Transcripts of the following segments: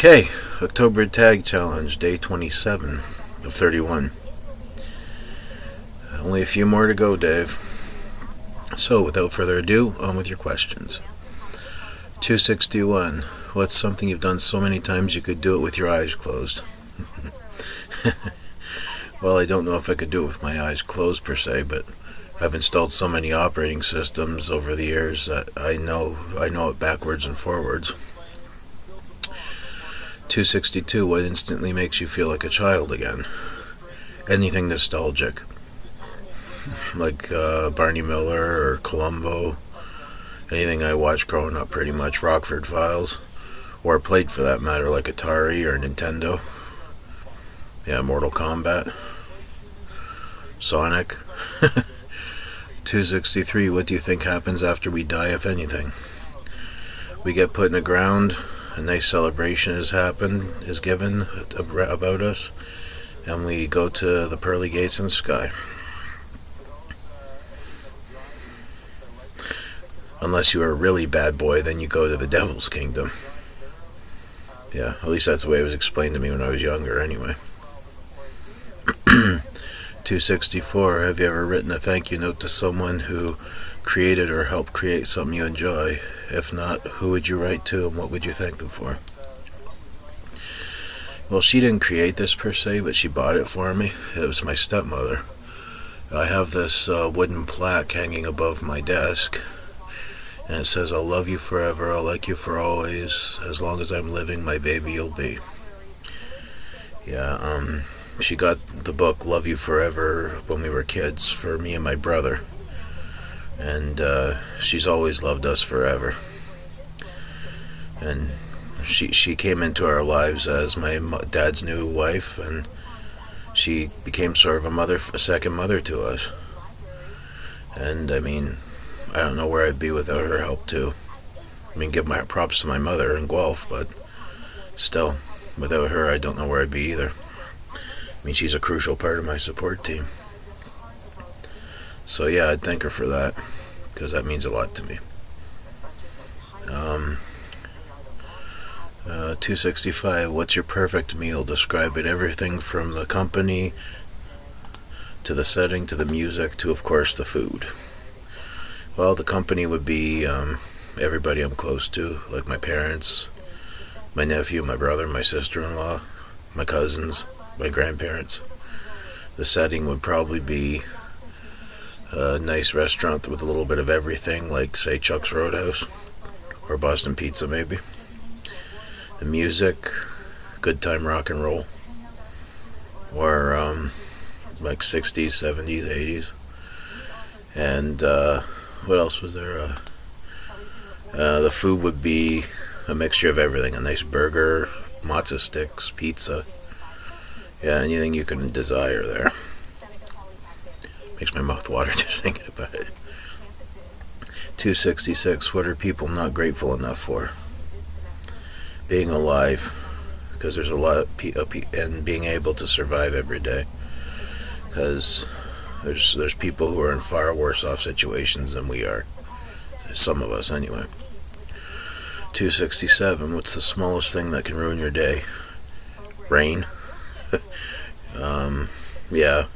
Okay, October Tag Challenge, day 27 of 31. Only a few more to go, Dave. So, without further ado, on with your questions. 261. What's something you've done so many times you could do it with your eyes closed? Well, I don't know if I could do it with my eyes closed per se, but I've installed so many operating systems over the years that I know it backwards and forwards. 262. What instantly makes you feel like a child again? Anything nostalgic, like Barney Miller or Columbo. Anything I watched growing up, pretty much. Rockford Files, or played for that matter, like Atari or Nintendo. Yeah, Mortal Kombat, Sonic. 263. What do you think happens after we die, if anything? We get put in the ground. A nice celebration is given about us, and we go to the pearly gates in the sky. Unless you are a really bad boy, then you go to the devil's kingdom. Yeah, at least that's the way it was explained to me when I was younger, anyway. 264. Have you ever written a thank you note to someone who created or helped create something you enjoy? If not, who would you write to and what would you thank them for? Well, she didn't create this per se, but she bought it for me. It was my stepmother. I have this wooden plaque hanging above my desk, and it says, "I'll love you forever, I'll like you for always, as long as I'm living, my baby you'll be." Yeah, she got the book Love You Forever when we were kids for me and my brother. And she's always loved us forever. And she came into our lives as my dad's new wife, and she became sort of a second mother to us. And I mean, I don't know where I'd be without her help too. I mean, give my props to my mother in Guelph, but still, without her, I don't know where I'd be either. I mean, she's a crucial part of my support team. So yeah, I'd thank her for that, because that means a lot to me. 265. What's your perfect meal? Describe it. Everything from the company to the setting to the music to, of course, the food. Well, the company would be everybody I'm close to, like my parents, my nephew, my brother, my sister-in-law, my cousins, my grandparents. The setting would probably be a nice restaurant with a little bit of everything, like, say, Chuck's Roadhouse or Boston Pizza, maybe. The music, good time rock and roll, or like 60s, 70s, 80s. And what else was there? The food would be a mixture of everything. A nice burger, matzo sticks, pizza. Yeah, anything you can desire there. Makes my mouth water just thinking about it. 266. What are people not grateful enough for? Being alive, because there's a lot of and being able to survive every day, because there's people who are in far worse off situations than we are. Some of us, anyway. 267. What's the smallest thing that can ruin your day? Rain. Yeah.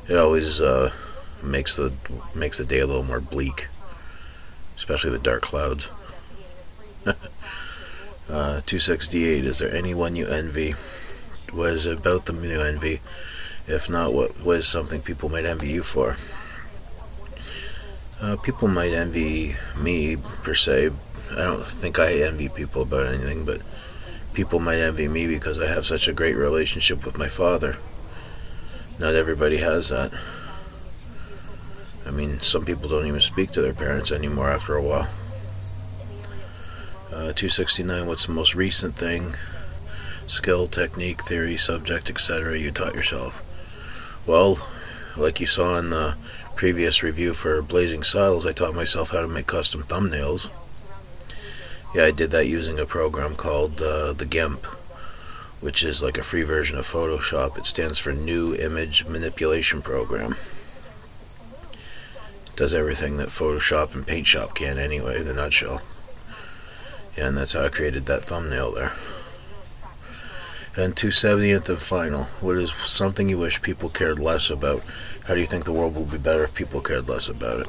It always makes the day a little more bleak, especially the dark clouds. 268. Is there anyone you envy? What is it about them you envy? If not, what is something people might envy you for? People might envy me, per se. I don't think I envy people about anything, but people might envy me because I have such a great relationship with my father. Not everybody has that. I mean, some people don't even speak to their parents anymore after a while. 269. What's the most recent thing, skill, technique, theory, subject, etc. you taught yourself? Well, like you saw in the previous review for Blazing Saddles, I taught myself how to make custom thumbnails. Yeah, I did that using a program called the GIMP, which is like a free version of Photoshop. It stands for New Image Manipulation Program. It does everything that Photoshop and PaintShop can anyway, in a nutshell. Yeah, and that's how I created that thumbnail there. And 270th and final. What is something you wish people cared less about? How do you think the world would be better if people cared less about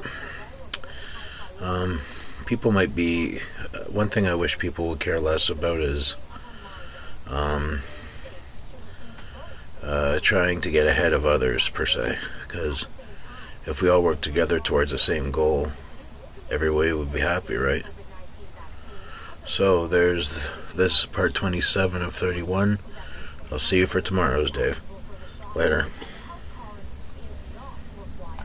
it? People might be. One thing I wish people would care less about is trying to get ahead of others, per se. Because if we all work together towards the same goal, everybody would be happy, right? So there's this part 27 of 31. I'll see you for tomorrow's, Dave. Later.